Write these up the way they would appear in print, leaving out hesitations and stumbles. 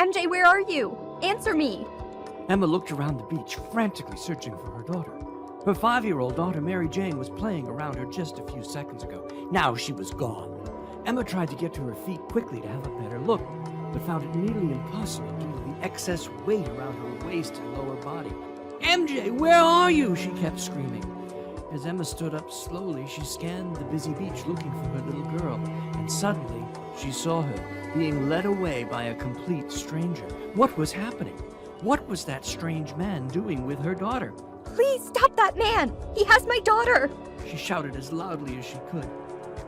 MJ, where are you? Answer me. Emma looked around the beach, frantically searching for her daughter. Her 5-year-old daughter, Mary Jane, was playing around her just a few seconds ago. Now she was gone. Emma tried to get to her feet quickly to have a better look, but found it nearly impossible due to the excess weight around her waist and lower body. MJ, where are you? She kept screaming. As Emma stood up slowly, she scanned the busy beach looking for her little girl, and suddenly she saw her being led away by a complete stranger. What was happening? What was that strange man doing with her daughter? Please stop that man! He has my daughter! She shouted as loudly as she could.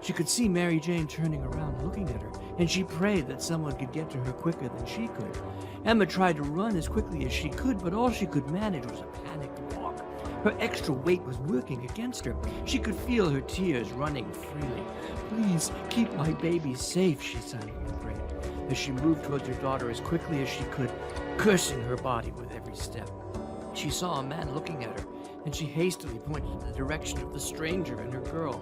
She could see Mary Jane turning around looking at her, and she prayed that someone could get to her quicker than she could. Emma tried to run as quickly as she could, but all she could manage was a panicked walk. Her extra weight was working against her. She could feel her tears running freely. Please, keep my baby safe, she silently prayed, as she moved towards her daughter as quickly as she could, cursing her body with every step. She saw a man looking at her, and she hastily pointed in the direction of the stranger and her girl.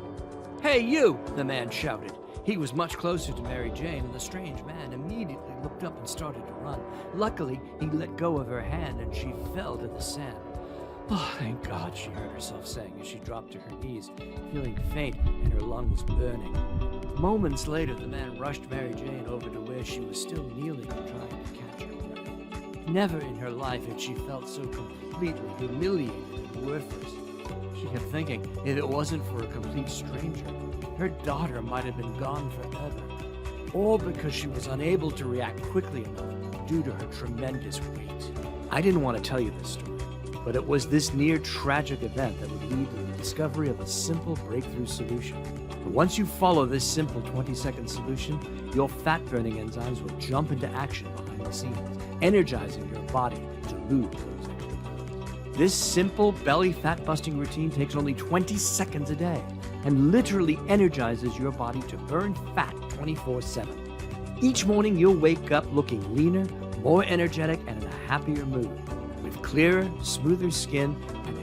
Hey, you! The man shouted. He was much closer to Mary Jane, and the strange man immediately looked up and started to run. Luckily, he let go of her hand, and she fell to the sand. Oh, thank God, she heard herself saying as she dropped to her knees, feeling faint and her lungs burning. Moments later, the man rushed Mary Jane over to where she was still kneeling and trying to catch her breath. Never in her life had she felt so completely humiliated and worthless. She kept thinking, if it wasn't for a complete stranger, her daughter might have been gone forever. All because she was unable to react quickly enough due to her tremendous weight. I didn't want to tell you this story, but it was this near-tragic event that would lead to the discovery of a simple breakthrough solution. But once you follow this simple 20-second solution, your fat-burning enzymes will jump into action behind the scenes, energizing your body to lose those extra pounds. This simple belly fat-busting routine takes only 20 seconds a day and literally energizes your body to burn fat 24/7. Each morning, you'll wake up looking leaner, more energetic, and in a happier mood, with clearer, smoother skin and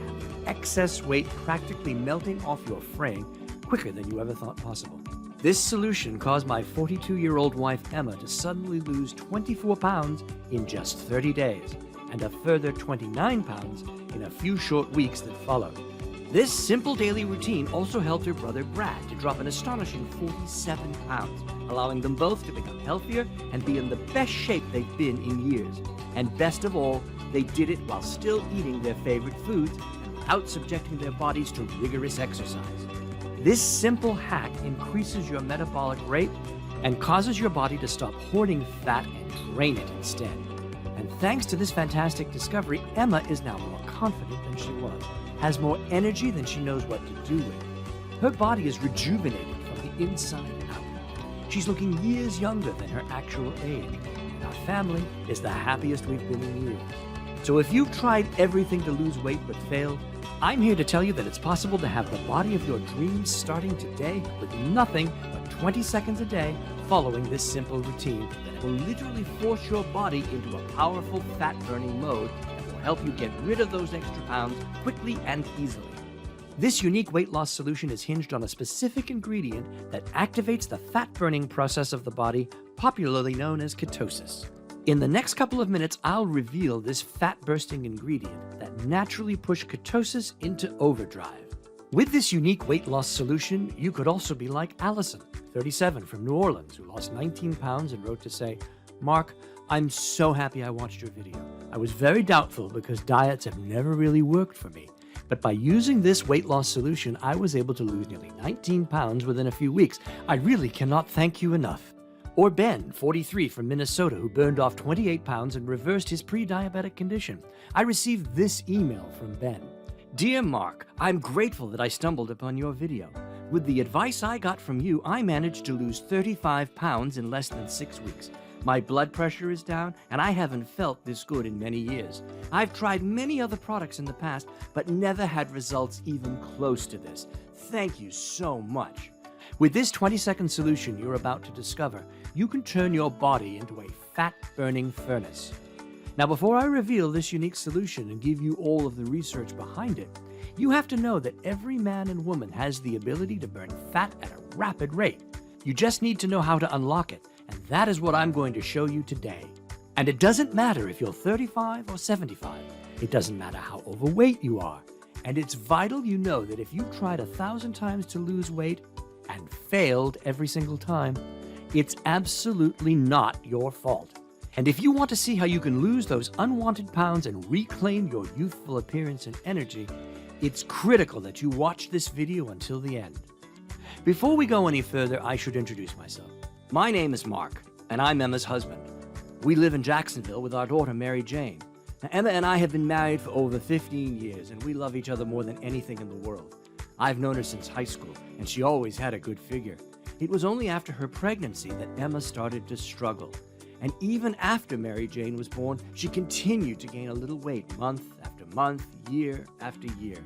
excess weight practically melting off your frame quicker than you ever thought possible. This solution caused my 42-year-old wife Emma to suddenly lose 24 pounds in just 30 days, and a further 29 pounds in a few short weeks that followed. This simple daily routine also helped her brother Brad to drop an astonishing 47 pounds, allowing them both to become healthier and be in the best shape they've been in years. And best of all, they did it while still eating their favorite foods and without subjecting their bodies to rigorous exercise. This simple hack increases your metabolic rate and causes your body to stop hoarding fat and drain it instead. And thanks to this fantastic discovery, Emma is now more confident than she was, has more energy than she knows what to do with. Her body is rejuvenated from the inside out. She's looking years younger than her actual age, and our family is the happiest we've been in years. So if you've tried everything to lose weight but failed, I'm here to tell you that it's possible to have the body of your dreams starting today with nothing but 20 seconds a day following this simple routine that will literally force your body into a powerful fat-burning mode that will help you get rid of those extra pounds quickly and easily. This unique weight loss solution is hinged on a specific ingredient that activates the fat-burning process of the body, popularly known as ketosis. In the next couple of minutes, I'll reveal this fat-bursting ingredient that naturally pushes ketosis into overdrive. With this unique weight loss solution, you could also be like Allison, 37, from New Orleans, who lost 19 pounds and wrote to say, "Mark, I'm so happy I watched your video. I was very doubtful because diets have never really worked for me. But by using this weight loss solution, I was able to lose nearly 19 pounds within a few weeks. I really cannot thank you enough." Or Ben, 43, from Minnesota, who burned off 28 pounds and reversed his pre-diabetic condition. I received this email from Ben. "Dear Mark, I'm grateful that I stumbled upon your video. With the advice I got from you, I managed to lose 35 pounds in less than 6 weeks. My blood pressure is down, and I haven't felt this good in many years. I've tried many other products in the past, but never had results even close to this. Thank you so much." With this 20-second solution you're about to discover, you can turn your body into a fat-burning furnace. Now, before I reveal this unique solution and give you all of the research behind it, you have to know that every man and woman has the ability to burn fat at a rapid rate. You just need to know how to unlock it, and that is what I'm going to show you today. And it doesn't matter if you're 35 or 75. It doesn't matter how overweight you are. And it's vital you know that if you tried 1,000 times to lose weight and failed every single time, it's absolutely not your fault. And if you want to see how you can lose those unwanted pounds and reclaim your youthful appearance and energy, it's critical that you watch this video until the end. Before we go any further, I should introduce myself. My name is Mark, and I'm Emma's husband. We live in Jacksonville with our daughter, Mary Jane. Now, Emma and I have been married for over 15 years, and we love each other more than anything in the world. I've known her since high school, and she always had a good figure. It was only after her pregnancy that Emma started to struggle. And even after Mary Jane was born, she continued to gain a little weight month after month, year after year.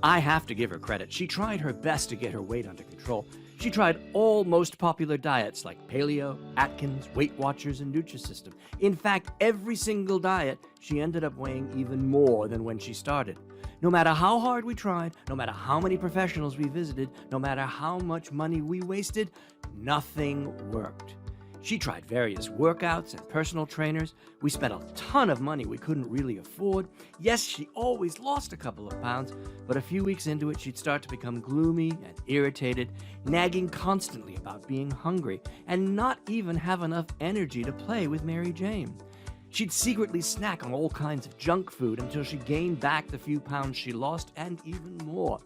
I have to give her credit. She tried her best to get her weight under control. She tried all most popular diets like Paleo, Atkins, Weight Watchers, and Nutrisystem. In fact, every single diet, she ended up weighing even more than when she started. No matter how hard we tried, no matter how many professionals we visited, no matter how much money we wasted, nothing worked. She tried various workouts and personal trainers. We spent a ton of money we couldn't really afford. Yes, she always lost a couple of pounds, but a few weeks into it, she'd start to become gloomy and irritated, nagging constantly about being hungry, and not even have enough energy to play with Mary Jane. She'd secretly snack on all kinds of junk food until she gained back the few pounds she lost and even more.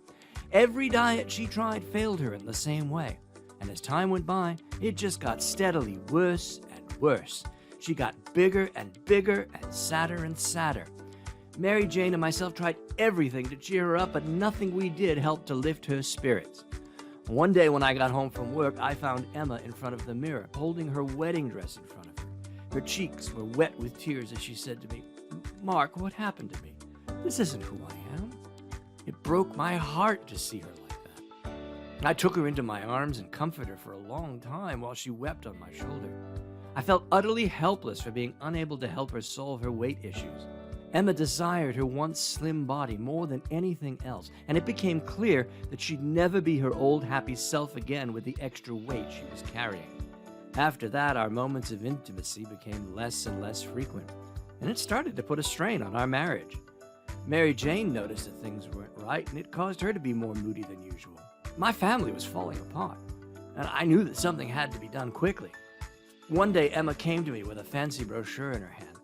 Every diet she tried failed her in the same way. And as time went by, it just got steadily worse and worse. She got bigger and bigger and sadder and sadder. Mary Jane and myself tried everything to cheer her up, but nothing we did helped to lift her spirits. One day when I got home from work, I found Emma in front of the mirror, holding her wedding dress in front of her. Her cheeks were wet with tears as she said to me, "Mark, what happened to me? This isn't who I am." It broke my heart to see her like that. I took her into my arms and comforted her for a long time while she wept on my shoulder. I felt utterly helpless for being unable to help her solve her weight issues. Emma desired her once slim body more than anything else, and it became clear that she'd never be her old happy self again with the extra weight she was carrying. After that, our moments of intimacy became less and less frequent, and it started to put a strain on our marriage. Mary Jane noticed that things weren't right, and it caused her to be more moody than usual. My family was falling apart, and I knew that something had to be done quickly. One day, Emma came to me with a fancy brochure in her hand.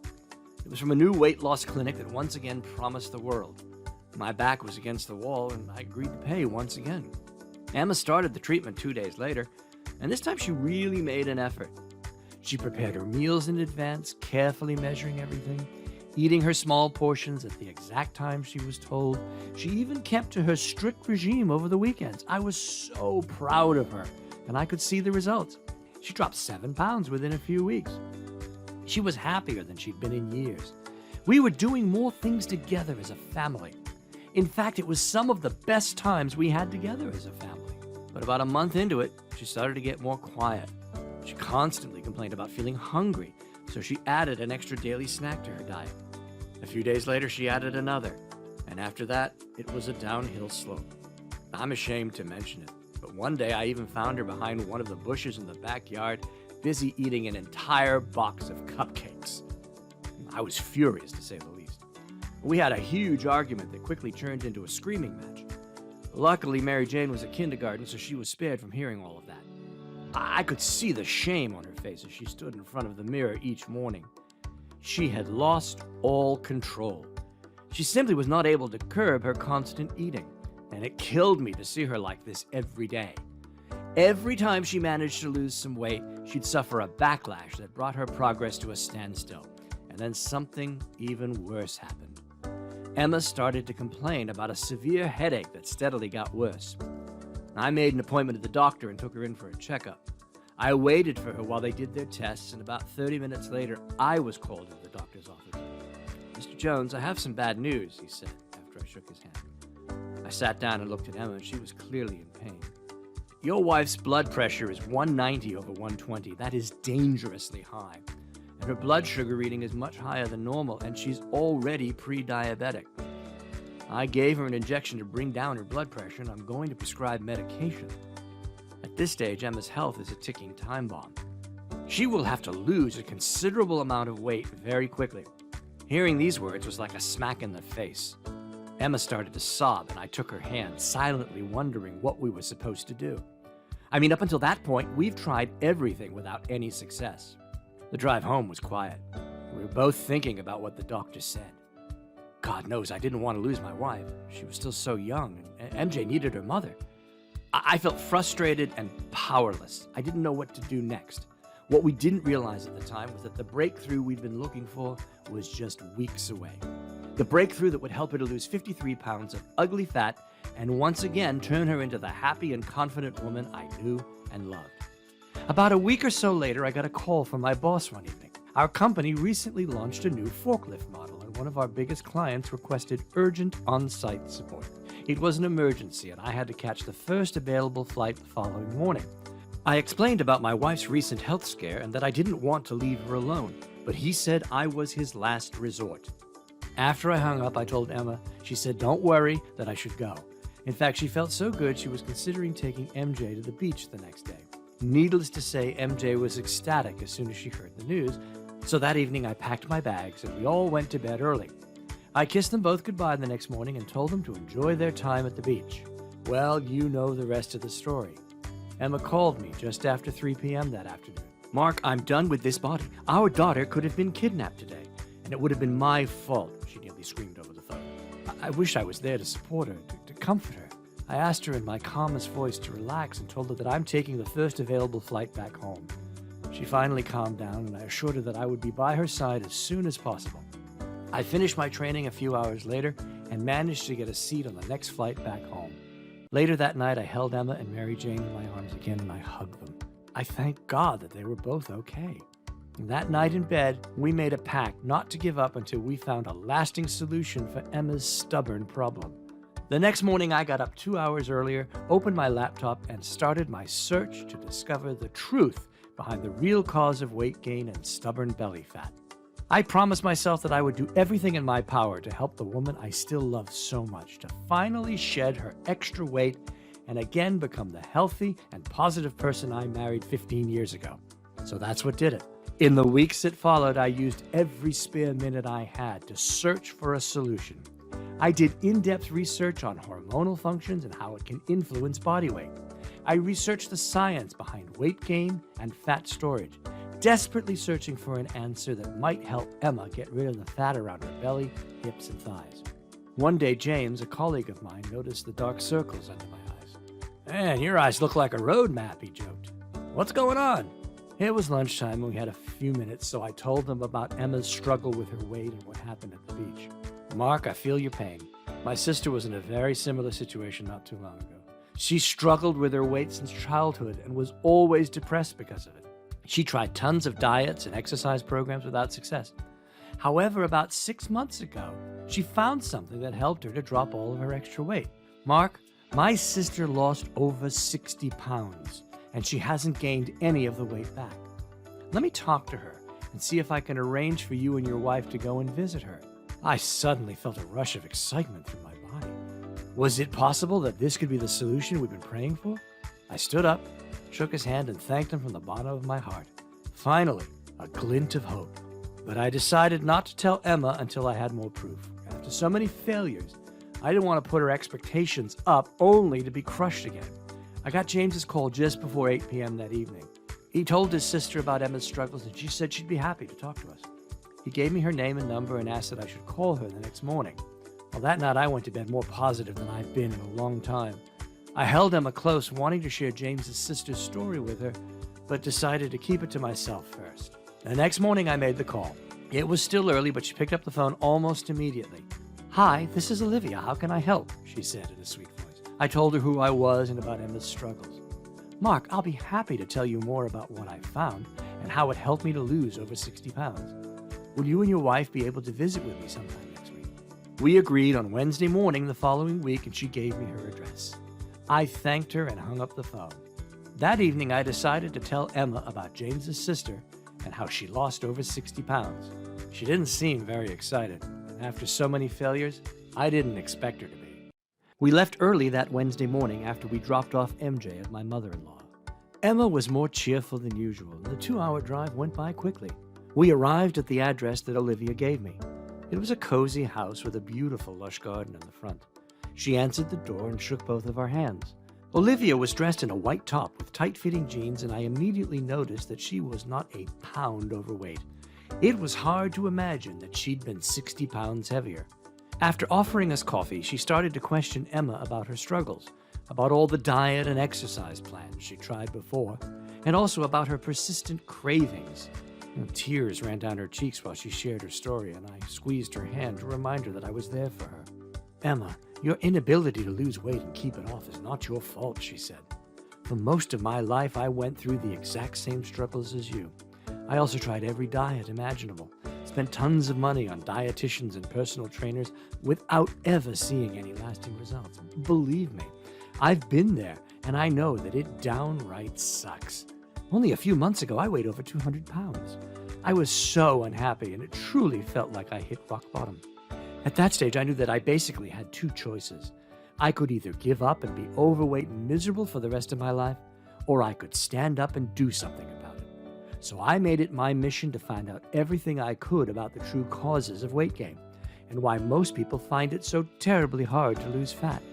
It was from a new weight loss clinic that once again promised the world. My back was against the wall, and I agreed to pay once again. Emma started the treatment 2 days later, and this time she really made an effort. She prepared her meals in advance, carefully measuring everything, eating her small portions at the exact time she was told. She even kept to her strict regime over the weekends. I was so proud of her, and I could see the results. She dropped 7 pounds within a few weeks. She was happier than she'd been in years. We were doing more things together as a family. In fact, it was some of the best times we had together as a family. But about a month into it, she started to get more quiet. She constantly complained about feeling hungry, so she added an extra daily snack to her diet. A few days later, she added another, and after that, it was a downhill slope. I'm ashamed to mention it, but one day I even found her behind one of the bushes in the backyard, busy eating an entire box of cupcakes. I was furious, to say the least. We had a huge argument that quickly turned into a screaming match. Luckily, Mary Jane was at kindergarten, so she was spared from hearing all of that. I could see the shame on her face as she stood in front of the mirror each morning. She had lost all control. She simply was not able to curb her constant eating, and it killed me to see her like this every day. Every time she managed to lose some weight, she'd suffer a backlash that brought her progress to a standstill, and then something even worse happened. Emma started to complain about a severe headache that steadily got worse. I made an appointment at the doctor and took her in for a checkup. I waited for her while they did their tests, and about 30 minutes later, I was called into the doctor's office. "Mr. Jones, I have some bad news," he said after I shook his hand. I sat down and looked at Emma, and she was clearly in pain. "Your wife's blood pressure is 190 over 120. That is dangerously high. And her blood sugar reading is much higher than normal, and she's already pre-diabetic. I gave her an injection to bring down her blood pressure, and I'm going to prescribe medication." At this stage, Emma's health is a ticking time bomb. She will have to lose a considerable amount of weight very quickly. Hearing these words was like a smack in the face. Emma started to sob, and I took her hand, silently wondering what we were supposed to do. I mean, up until that point, we've tried everything without any success. The drive home was quiet. We were both thinking about what the doctor said. God knows I didn't want to lose my wife. She was still so young, and MJ needed her mother. I felt frustrated and powerless. I didn't know what to do next. What we didn't realize at the time was that the breakthrough we'd been looking for was just weeks away. The breakthrough that would help her to lose 53 pounds of ugly fat and once again turn her into the happy and confident woman I knew and loved. About a week or so later, I got a call from my boss one evening. Our company recently launched a new forklift model, and one of our biggest clients requested urgent on-site support. It was an emergency, and I had to catch the first available flight the following morning. I explained about my wife's recent health scare and that I didn't want to leave her alone, but he said I was his last resort. After I hung up, I told Emma. She said, "Don't worry," that I should go. In fact, she felt so good she was considering taking MJ to the beach the next day. Needless to say, MJ was ecstatic as soon as she heard the news, so that evening I packed my bags and we all went to bed early. I kissed them both goodbye the next morning and told them to enjoy their time at the beach. Well, you know the rest of the story. Emma called me just after 3 p.m. that afternoon. "Mark, I'm done with this body. Our daughter could have been kidnapped today, and it would have been my fault," she nearly screamed over the phone. I wish I was there to support her, to comfort her. I asked her in my calmest voice to relax and told her that I'm taking the first available flight back home. She finally calmed down, and I assured her that I would be by her side as soon as possible. I finished my training a few hours later and managed to get a seat on the next flight back home. Later that night, I held Emma and Mary Jane in my arms again, and I hugged them. I thanked God that they were both okay. And that night in bed, we made a pact not to give up until we found a lasting solution for Emma's stubborn problem. The next morning, I got up 2 hours earlier, opened my laptop, and started my search to discover the truth behind the real cause of weight gain and stubborn belly fat. I promised myself that I would do everything in my power to help the woman I still love so much to finally shed her extra weight and again become the healthy and positive person I married 15 years ago. So that's what did it. In the weeks that followed, I used every spare minute I had to search for a solution. I did in-depth research on hormonal functions and how it can influence body weight. I researched the science behind weight gain and fat storage, desperately searching for an answer that might help Emma get rid of the fat around her belly, hips, and thighs. One day, James, a colleague of mine, noticed the dark circles under my eyes. "Man, your eyes look like a road map," he joked. "What's going on?" It was lunchtime and we had a few minutes, so I told them about Emma's struggle with her weight and what happened at the beach. "Mark, I feel your pain. My sister was in a very similar situation not too long ago. She struggled with her weight since childhood and was always depressed because of it. She tried tons of diets and exercise programs without success. However, about 6 months ago, she found something that helped her to drop all of her extra weight. Mark, my sister lost over 60 pounds, and she hasn't gained any of the weight back. Let me talk to her and see if I can arrange for you and your wife to go and visit her." I suddenly felt a rush of excitement through my body. Was it possible that this could be the solution we'd been praying for? I stood up, shook his hand, and thanked him from the bottom of my heart. Finally, a glint of hope. But I decided not to tell Emma until I had more proof. After so many failures, I didn't want to put her expectations up only to be crushed again. I got James's call just before 8 p.m. that evening. He told his sister about Emma's struggles, and she said she'd be happy to talk to us. He gave me her name and number and asked that I should call her the next morning. Well, that night I went to bed more positive than I've been in a long time. I held Emma close, wanting to share James's sister's story with her, but decided to keep it to myself first. The next morning I made the call. It was still early, but she picked up the phone almost immediately. "Hi, this is Olivia. How can I help?" she said in a sweet voice. I told her who I was and about Emma's struggles. "Mark, I'll be happy to tell you more about what I found and how it helped me to lose over 60 pounds. Will you and your wife be able to visit with me sometime next week?" We agreed on Wednesday morning the following week, and she gave me her address. I thanked her and hung up the phone. That evening, I decided to tell Emma about James's sister and how she lost over 60 pounds. She didn't seem very excited, and after so many failures, I didn't expect her to be. We left early that Wednesday morning after we dropped off MJ at my mother-in-law. Emma was more cheerful than usual, and the 2-hour drive went by quickly. We arrived at the address that Olivia gave me. It was a cozy house with a beautiful lush garden in the front. She answered the door and shook both of our hands. Olivia was dressed in a white top with tight-fitting jeans, and I immediately noticed that she was not a pound overweight. It was hard to imagine that she'd been 60 pounds heavier. After offering us coffee, she started to question Emma about her struggles, about all the diet and exercise plans she tried before, and also about her persistent cravings. Tears ran down her cheeks while she shared her story, and I squeezed her hand to remind her that I was there for her. "Emma, your inability to lose weight and keep it off is not your fault," she said. "For most of my life, I went through the exact same struggles as you. I also tried every diet imaginable, spent tons of money on dietitians and personal trainers without ever seeing any lasting results. Believe me, I've been there, and I know that it downright sucks. Only a few months ago, I weighed over 200 pounds. I was so unhappy, and it truly felt like I hit rock bottom. At that stage, I knew that I basically had two choices. I could either give up and be overweight and miserable for the rest of my life, or I could stand up and do something about it. So I made it my mission to find out everything I could about the true causes of weight gain, and why most people find it so terribly hard to lose fat.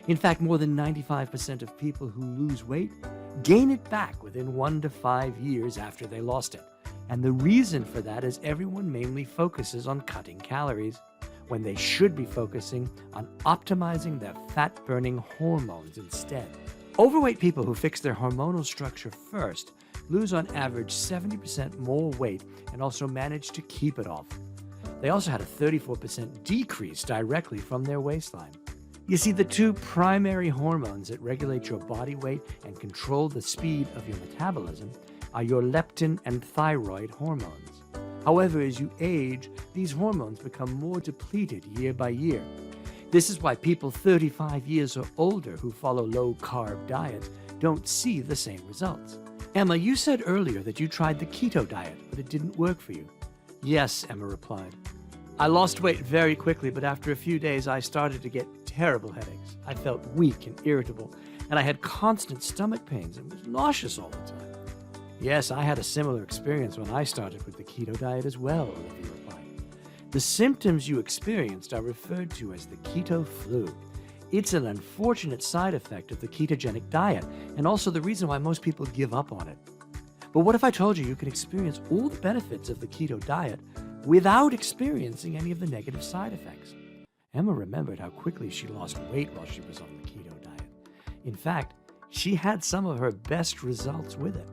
In fact, more than 95% of people who lose weight gain it back within 1 to 5 years after they lost it. And the reason for that is everyone mainly focuses on cutting calories when they should be focusing on optimizing their fat-burning hormones instead. Overweight people who fix their hormonal structure first lose on average 70% more weight and also manage to keep it off. They also had a 34% decrease directly from their waistline. You see, the two primary hormones that regulate your body weight and control the speed of your metabolism are your leptin and thyroid hormones. However, as you age, these hormones become more depleted year by year. This is why people 35 years or older who follow low-carb diets don't see the same results. Emma, you said earlier that you tried the keto diet, but it didn't work for you. Yes, Emma replied. I lost weight very quickly, but after a few days, I started to get terrible headaches. I felt weak and irritable, and I had constant stomach pains and was nauseous all the time. Yes, I had a similar experience when I started with the keto diet as well, Olivia replied. The symptoms you experienced are referred to as the keto flu. It's an unfortunate side effect of the ketogenic diet, and also the reason why most people give up on it. But what if I told you you could experience all the benefits of the keto diet without experiencing any of the negative side effects? Emma remembered how quickly she lost weight while she was on the keto diet. In fact, she had some of her best results with it.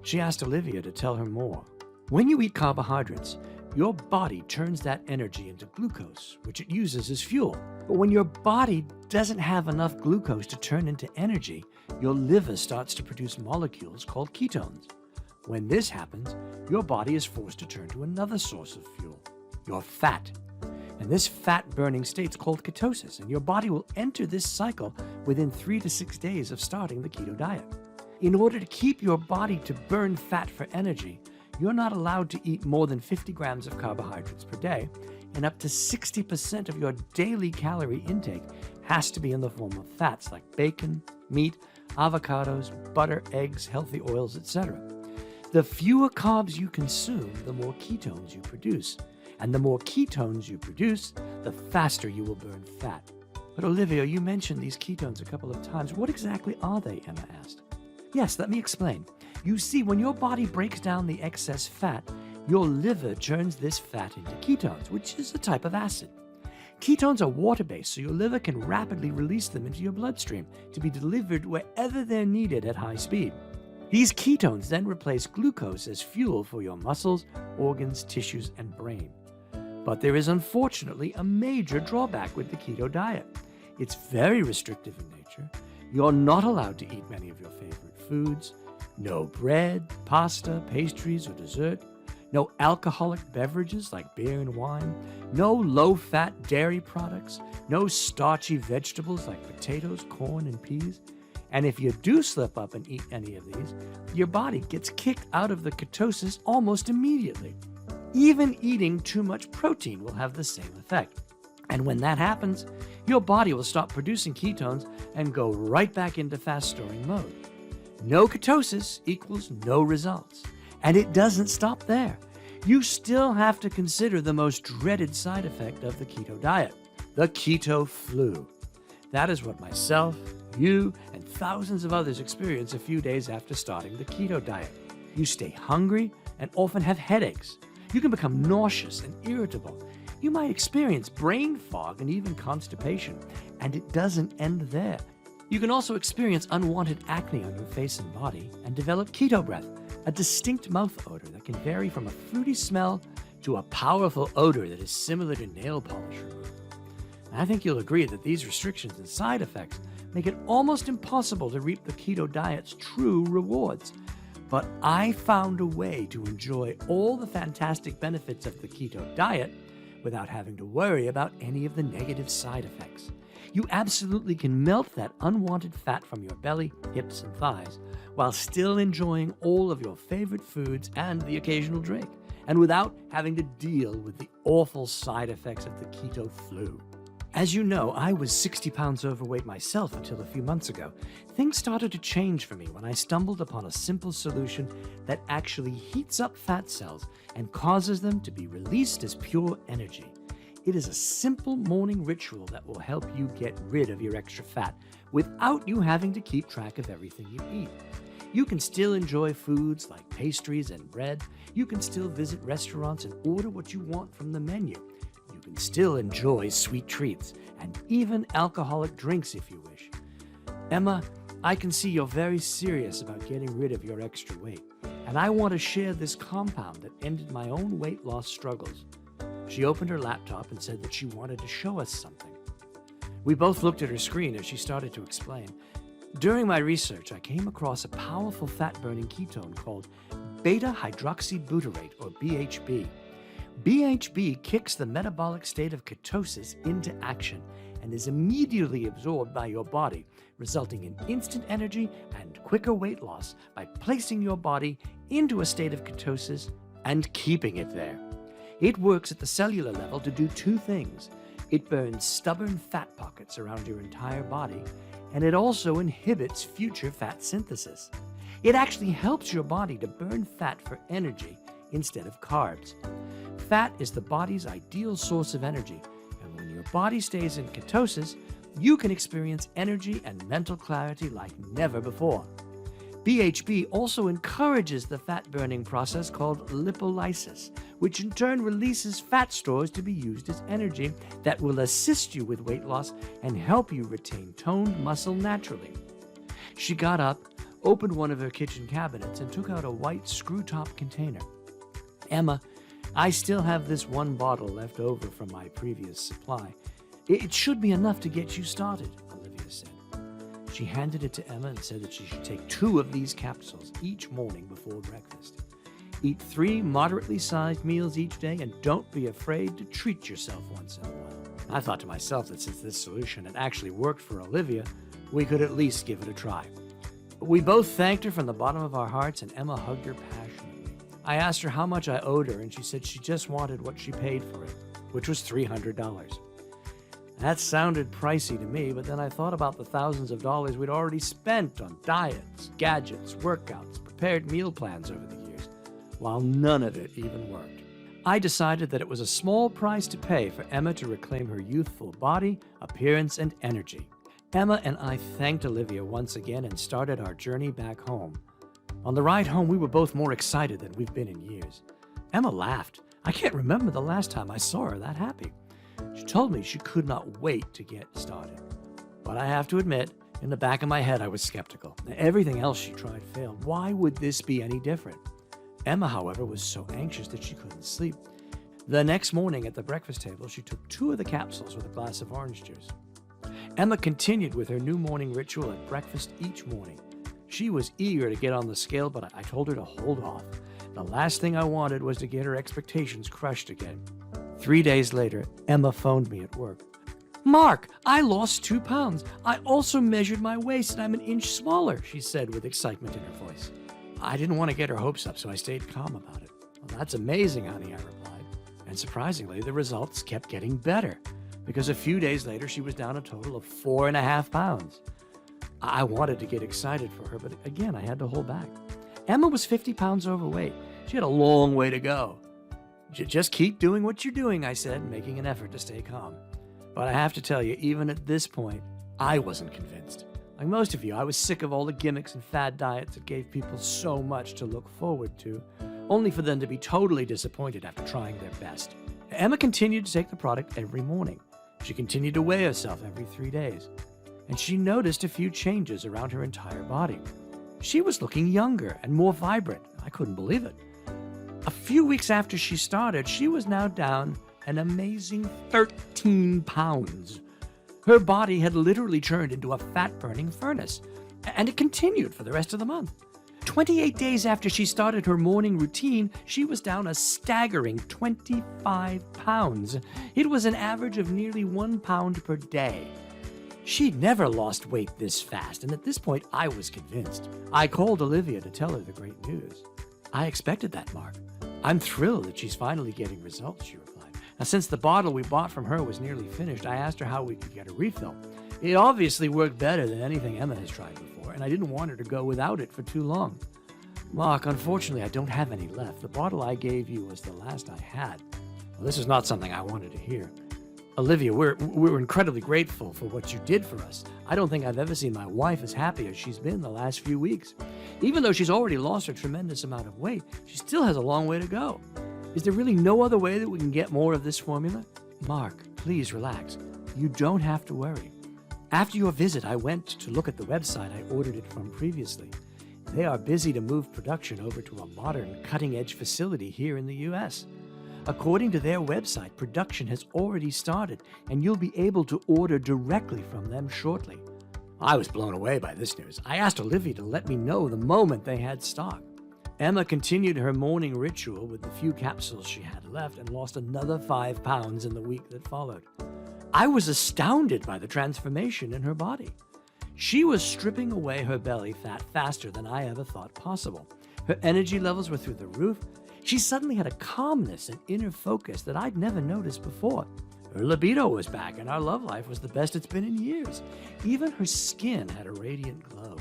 She asked Olivia to tell her more. When you eat carbohydrates, your body turns that energy into glucose, which it uses as fuel. But when your body doesn't have enough glucose to turn into energy, your liver starts to produce molecules called ketones. When this happens, your body is forced to turn to another source of fuel, your fat. And this fat-burning state is called ketosis, and your body will enter this cycle within 3 to 6 days of starting the keto diet. In order to keep your body to burn fat for energy, you're not allowed to eat more than 50 grams of carbohydrates per day, and up to 60% of your daily calorie intake has to be in the form of fats like bacon, meat, avocados, butter, eggs, healthy oils, etc. The fewer carbs you consume, the more ketones you produce. And the more ketones you produce, the faster you will burn fat. But Olivia, you mentioned these ketones a couple of times. What exactly are they, Emma asked. Yes, let me explain. You see, when your body breaks down the excess fat, your liver turns this fat into ketones, which is a type of acid. Ketones are water-based, so your liver can rapidly release them into your bloodstream to be delivered wherever they're needed at high speed. These ketones then replace glucose as fuel for your muscles, organs, tissues, and brain. But there is unfortunately a major drawback with the keto diet. It's very restrictive in nature. You're not allowed to eat many of your favorite foods. No bread, pasta, pastries, or dessert. No alcoholic beverages like beer and wine. No low-fat dairy products. No starchy vegetables like potatoes, corn, and peas. And if you do slip up and eat any of these, your body gets kicked out of the ketosis almost immediately. Even eating too much protein will have the same effect. And when that happens, your body will stop producing ketones and go right back into fast-storing mode. No ketosis equals no results. And it doesn't stop there. You still have to consider the most dreaded side effect of the keto diet, the keto flu. That is what myself, you, and thousands of others experience a few days after starting the keto diet. You stay hungry and often have headaches. You can become nauseous and irritable. You might experience brain fog and even constipation. And it doesn't end there. You can also experience unwanted acne on your face and body and develop keto breath, a distinct mouth odor that can vary from a fruity smell to a powerful odor that is similar to nail polish removal. I think you'll agree that these restrictions and side effects make it almost impossible to reap the keto diet's true rewards. But I found a way to enjoy all the fantastic benefits of the keto diet without having to worry about any of the negative side effects. You absolutely can melt that unwanted fat from your belly, hips, and thighs while still enjoying all of your favorite foods and the occasional drink, and without having to deal with the awful side effects of the keto flu. As you know, I was 60 pounds overweight myself until a few months ago. Things started to change for me when I stumbled upon a simple solution that actually heats up fat cells and causes them to be released as pure energy. It is a simple morning ritual that will help you get rid of your extra fat without you having to keep track of everything you eat. You can still enjoy foods like pastries and bread. You can still visit restaurants and order what you want from the menu. You can still enjoy sweet treats and even alcoholic drinks if you wish. Emma, I can see you're very serious about getting rid of your extra weight, and I want to share this compound that ended my own weight loss struggles. She opened her laptop and said that she wanted to show us something. We both looked at her screen as she started to explain. During my research, I came across a powerful fat-burning ketone called beta-hydroxybutyrate, or BHB. BHB kicks the metabolic state of ketosis into action and is immediately absorbed by your body, resulting in instant energy and quicker weight loss by placing your body into a state of ketosis and keeping it there. It works at the cellular level to do two things. It burns stubborn fat pockets around your entire body, and it also inhibits future fat synthesis. It actually helps your body to burn fat for energy instead of carbs. Fat is the body's ideal source of energy, and when your body stays in ketosis, you can experience energy and mental clarity like never before. BHB also encourages the fat-burning process called lipolysis, which in turn releases fat stores to be used as energy that will assist you with weight loss and help you retain toned muscle naturally. She got up, opened one of her kitchen cabinets, and took out a white screw-top container. Emma, I still have this one bottle left over from my previous supply. It should be enough to get you started, Olivia said. She handed it to Emma and said that she should take 2 of these capsules each morning before breakfast. Eat 3 moderately sized meals each day, and don't be afraid to treat yourself once in a while. I thought to myself that since this solution had actually worked for Olivia, we could at least give it a try. We both thanked her from the bottom of our hearts, and Emma hugged her passionately. I asked her how much I owed her, and she said she just wanted what she paid for it, which was $300. That sounded pricey to me, but then I thought about the thousands of dollars we'd already spent on diets, gadgets, workouts, prepared meal plans over the years, while none of it even worked. I decided that it was a small price to pay for Emma to reclaim her youthful body, appearance, and energy. Emma and I thanked Olivia once again and started our journey back home. On the ride home, we were both more excited than we've been in years. Emma laughed. I can't remember the last time I saw her that happy. She told me she could not wait to get started. But I have to admit, in the back of my head, I was skeptical. Everything else she tried failed. Why would this be any different? Emma, however, was so anxious that she couldn't sleep. The next morning at the breakfast table, she took 2 of the capsules with a glass of orange juice. Emma continued with her new morning ritual at breakfast each morning. She was eager to get on the scale, but I told her to hold off. The last thing I wanted was to get her expectations crushed again. 3 days later, Emma phoned me at work. "Mark, I lost 2 pounds. I also measured my waist and I'm an inch smaller," she said with excitement in her voice. I didn't want to get her hopes up, so I stayed calm about it. "Well, that's amazing, honey," I replied. And surprisingly, the results kept getting better, because a few days later, she was down a total of 4.5 pounds. I wanted to get excited for her, but again, I had to hold back. Emma was 50 pounds overweight. She had a long way to go. Just keep doing what you're doing, I said, making an effort to stay calm. But I have to tell you, even at this point, I wasn't convinced. Like most of you, I was sick of all the gimmicks and fad diets that gave people so much to look forward to, only for them to be totally disappointed after trying their best. Emma continued to take the product every morning. She continued to weigh herself every 3 days. And she noticed a few changes around her entire body. She was looking younger and more vibrant. I couldn't believe it. A few weeks after she started, she was now down an amazing 13 pounds. Her body had literally turned into a fat-burning furnace, and it continued for the rest of the month. 28 days after she started her morning routine, she was down a staggering 25 pounds. It was an average of nearly 1 pound per day. She'd never lost weight this fast, and at this point, I was convinced. I called Olivia to tell her the great news. I expected that, Mark. I'm thrilled that she's finally getting results, she replied. Now, since the bottle we bought from her was nearly finished, I asked her how we could get a refill. It obviously worked better than anything Emma has tried before, and I didn't want her to go without it for too long. Mark, unfortunately, I don't have any left. The bottle I gave you was the last I had. Well, this is not something I wanted to hear. Olivia, we're incredibly grateful for what you did for us. I don't think I've ever seen my wife as happy as she's been the last few weeks. Even though she's already lost a tremendous amount of weight, she still has a long way to go. Is there really no other way that we can get more of this formula? Mark, please relax. You don't have to worry. After your visit, I went to look at the website I ordered it from previously. They are busy to move production over to a modern, cutting-edge facility here in the U.S. According to their website, production has already started, and you'll be able to order directly from them shortly. I was blown away by this news. I asked Olivia to let me know the moment they had stock. Emma continued her morning ritual with the few capsules she had left and lost another 5 pounds in the week that followed. I was astounded by the transformation in her body. She was stripping away her belly fat faster than I ever thought possible. Her energy levels were through the roof. She suddenly had a calmness and inner focus that I'd never noticed before. Her libido was back, and our love life was the best it's been in years. Even her skin had a radiant glow.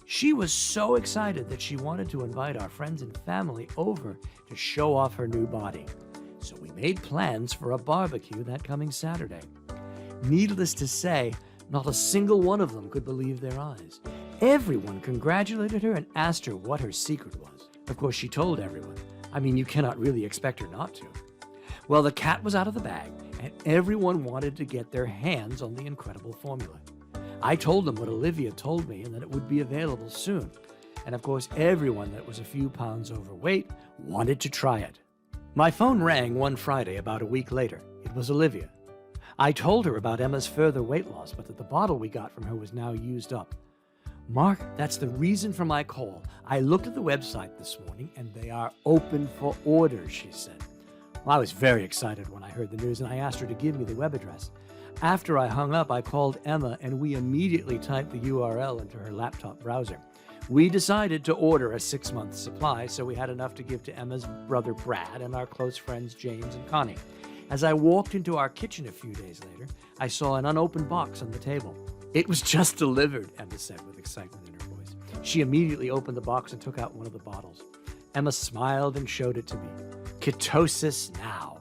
She was so excited that she wanted to invite our friends and family over to show off her new body. So we made plans for a barbecue that coming Saturday. Needless to say, not a single one of them could believe their eyes. Everyone congratulated her and asked her what her secret was. Of course, she told everyone. I mean, you cannot really expect her not to. Well, the cat was out of the bag, and everyone wanted to get their hands on the incredible formula. I told them what Olivia told me and that it would be available soon. And of course, everyone that was a few pounds overweight wanted to try it. My phone rang one Friday about a week later. It was Olivia. I told her about Emma's further weight loss, but that the bottle we got from her was now used up. Mark, that's the reason for my call. I looked at the website this morning, and they are open for orders, she said. Well, I was very excited when I heard the news, and I asked her to give me the web address. After I hung up, I called Emma, and we immediately typed the URL into her laptop browser. We decided to order a 6-month supply, so we had enough to give to Emma's brother Brad and our close friends James and Connie. As I walked into our kitchen a few days later, I saw an unopened box on the table. It was just delivered, Emma said with excitement in her voice. She immediately opened the box and took out one of the bottles. Emma smiled and showed it to me. Ketosis NOW.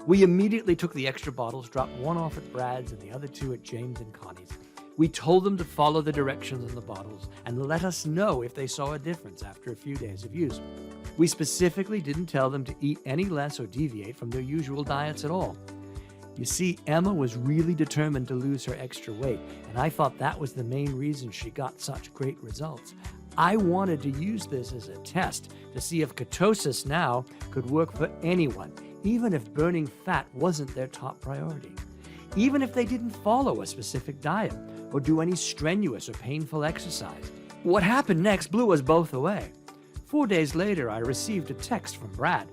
We immediately took the extra bottles, dropped one off at Brad's and the other 2 at James and Connie's. We told them to follow the directions on the bottles and let us know if they saw a difference after a few days of use. We specifically didn't tell them to eat any less or deviate from their usual diets at all. You see, Emma was really determined to lose her extra weight, and I thought that was the main reason she got such great results. I wanted to use this as a test to see if Ketosis NOW could work for anyone, even if burning fat wasn't their top priority. Even if they didn't follow a specific diet or do any strenuous or painful exercise. What happened next blew us both away. 4 days later, I received a text from Brad.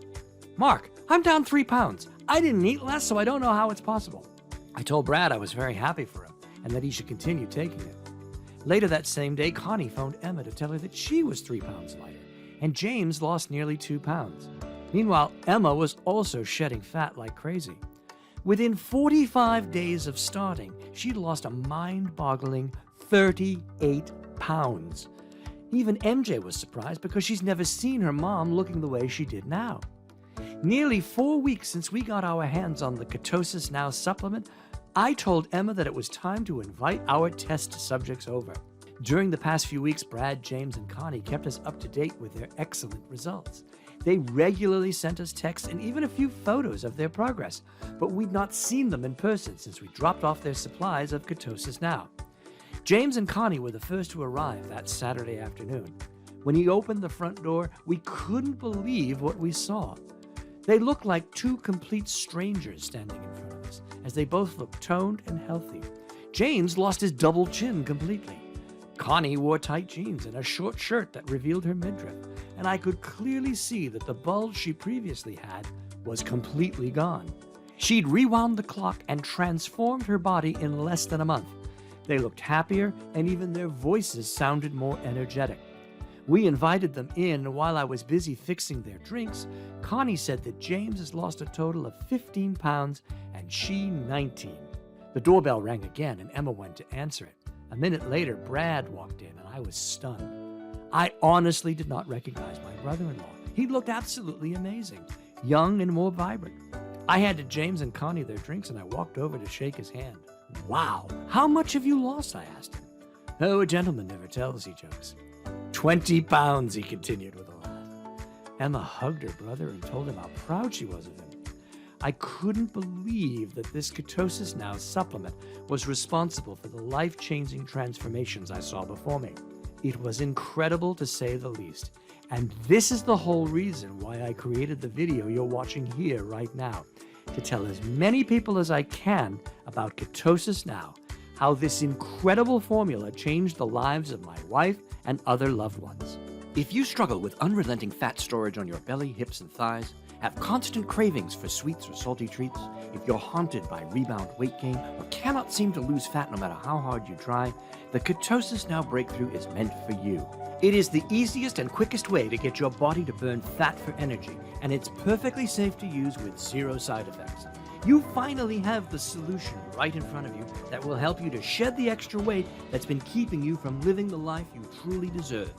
Mark, I'm down 3 pounds. I didn't eat less, so I don't know how it's possible. I told Brad I was very happy for him and that he should continue taking it. Later that same day, Connie phoned Emma to tell her that she was 3 pounds lighter, and James lost nearly 2 pounds. Meanwhile, Emma was also shedding fat like crazy. Within 45 days of starting, she'd lost a mind-boggling 38 pounds. Even MJ was surprised because she's never seen her mom looking the way she did now. Nearly 4 weeks since we got our hands on the Ketosis NOW supplement, I told Emma that it was time to invite our test subjects over. During the past few weeks, Brad, James, and Connie kept us up to date with their excellent results. They regularly sent us texts and even a few photos of their progress, but we'd not seen them in person since we dropped off their supplies of Ketosis NOW. James and Connie were the first to arrive that Saturday afternoon. When he opened the front door, we couldn't believe what we saw. They looked like two complete strangers standing in front of us, as they both looked toned and healthy. James lost his double chin completely. Connie wore tight jeans and a short shirt that revealed her midriff, and I could clearly see that the bulge she previously had was completely gone. She'd rewound the clock and transformed her body in less than a month. They looked happier, and even their voices sounded more energetic. We invited them in, and while I was busy fixing their drinks, Connie said that James has lost a total of 15 pounds and she 19. The doorbell rang again, and Emma went to answer it. A minute later, Brad walked in, and I was stunned. I honestly did not recognize my brother-in-law. He looked absolutely amazing, young and more vibrant. I handed James and Connie their drinks, and I walked over to shake his hand. "Wow, how much have you lost?" I asked him. "Oh, a gentleman never tells," he jokes. 20 pounds, he continued with a laugh. Emma hugged her brother and told him how proud she was of him. I couldn't believe that this Ketosis NOW supplement was responsible for the life-changing transformations I saw before me. It was incredible to say the least. And this is the whole reason why I created the video you're watching here right now, to tell as many people as I can about Ketosis NOW, how this incredible formula changed the lives of my wife and other loved ones. If you struggle with unrelenting fat storage on your belly, hips, and thighs, have constant cravings for sweets or salty treats, if you're haunted by rebound weight gain, or cannot seem to lose fat no matter how hard you try, the Ketosis NOW breakthrough is meant for you. It is the easiest and quickest way to get your body to burn fat for energy, and it's perfectly safe to use with zero side effects. You finally have the solution right in front of you that will help you to shed the extra weight that's been keeping you from living the life you truly deserve.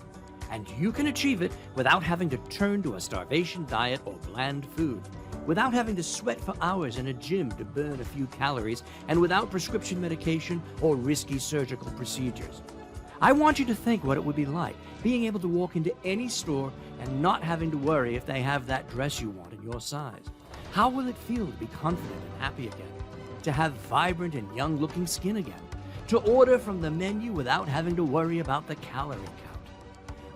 And you can achieve it without having to turn to a starvation diet or bland food, without having to sweat for hours in a gym to burn a few calories, and without prescription medication or risky surgical procedures. I want you to think what it would be like being able to walk into any store and not having to worry if they have that dress you want in your size. How will it feel to be confident and happy again? To have vibrant and young-looking skin again? To order from the menu without having to worry about the calorie count?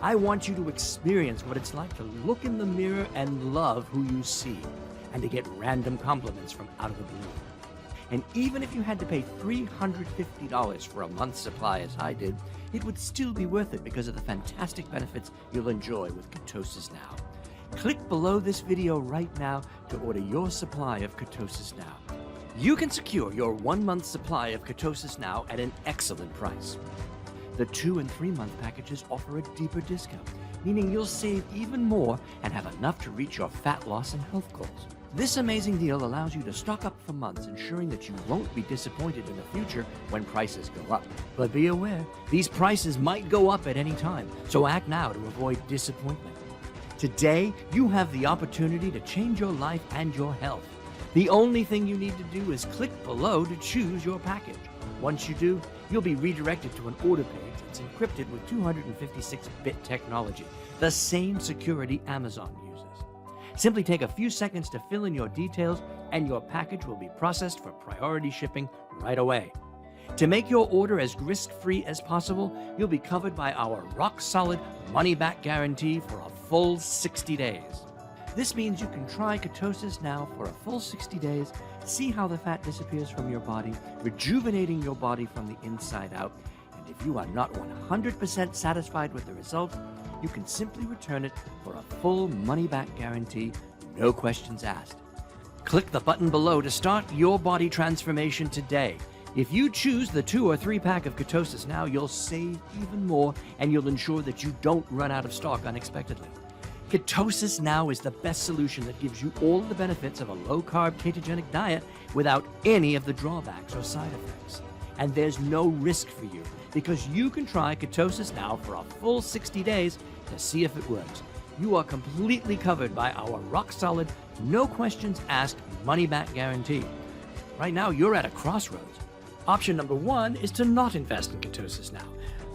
I want you to experience what it's like to look in the mirror and love who you see, and to get random compliments from out of the blue. And even if you had to pay $350 for a month's supply as I did, it would still be worth it because of the fantastic benefits you'll enjoy with Ketosis NOW. Click below this video right now to order your supply of Ketosis NOW. You can secure your 1-month supply of Ketosis NOW at an excellent price. The 2- and 3-month packages offer a deeper discount, meaning you'll save even more and have enough to reach your fat loss and health goals. This amazing deal allows you to stock up for months, ensuring that you won't be disappointed in the future when prices go up. But be aware, these prices might go up at any time, so act now to avoid disappointment. Today, you have the opportunity to change your life and your health. The only thing you need to do is click below to choose your package. Once you do, you'll be redirected to an order page that's encrypted with 256-bit technology, the same security Amazon uses. Simply take a few seconds to fill in your details, and your package will be processed for priority shipping right away. To make your order as risk-free as possible, you'll be covered by our rock-solid money-back guarantee for a full 60 days. This means you can try Ketosis NOW for a full 60 days, see how the fat disappears from your body, rejuvenating your body from the inside out. And if you are not 100% satisfied with the results, you can simply return it for a full money-back guarantee, no questions asked. Click the button below to start your body transformation today. If you choose the 2- or 3-pack of Ketosis NOW, you'll save even more, and you'll ensure that you don't run out of stock unexpectedly. Ketosis NOW is the best solution that gives you all the benefits of a low-carb ketogenic diet without any of the drawbacks or side effects. And there's no risk for you, because you can try Ketosis Now for a full 60 days to see if it works. You are completely covered by our rock-solid, no questions asked, money-back guarantee. Right now, you're at a crossroads. Option number 1 is to not invest in Ketosis Now.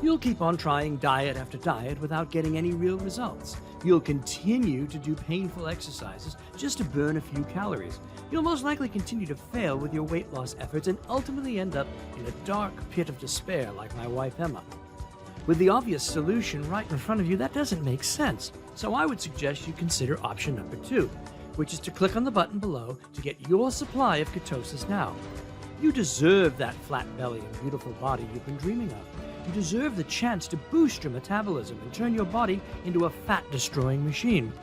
You'll keep on trying diet after diet without getting any real results. You'll continue to do painful exercises just to burn a few calories. You'll most likely continue to fail with your weight loss efforts and ultimately end up in a dark pit of despair like my wife Emma. With the obvious solution right in front of you, that doesn't make sense. So I would suggest you consider option number 2, which is to click on the button below to get your supply of Ketosis Now. You deserve that flat belly and beautiful body you've been dreaming of. You deserve the chance to boost your metabolism and turn your body into a fat-destroying machine.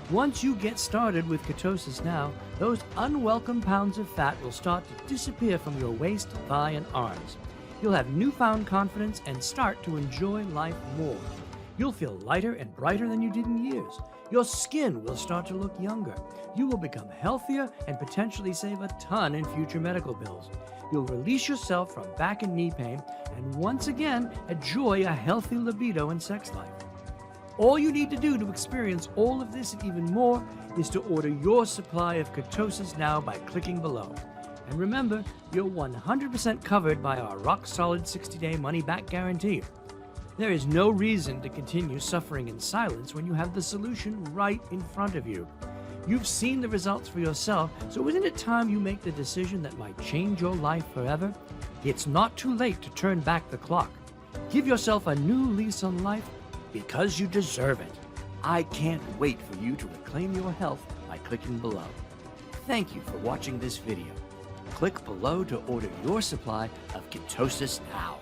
Once you get started with Ketosis Now, those unwelcome pounds of fat will start to disappear from your waist, thigh, and arms. You'll have newfound confidence and start to enjoy life more. You'll feel lighter and brighter than you did in years. Your skin will start to look younger. You will become healthier and potentially save a ton in future medical bills. You'll release yourself from back and knee pain and once again enjoy a healthy libido and sex life. All you need to do to experience all of this and even more is to order your supply of Ketosis Now by clicking below. And remember, you're 100% covered by our rock-solid 60-day money-back guarantee. There is no reason to continue suffering in silence when you have the solution right in front of you. You've seen the results for yourself, so isn't it time you make the decision that might change your life forever? It's not too late to turn back the clock. Give yourself a new lease on life because you deserve it. I can't wait for you to reclaim your health by clicking below. Thank you for watching this video. Click below to order your supply of Ketosis Now.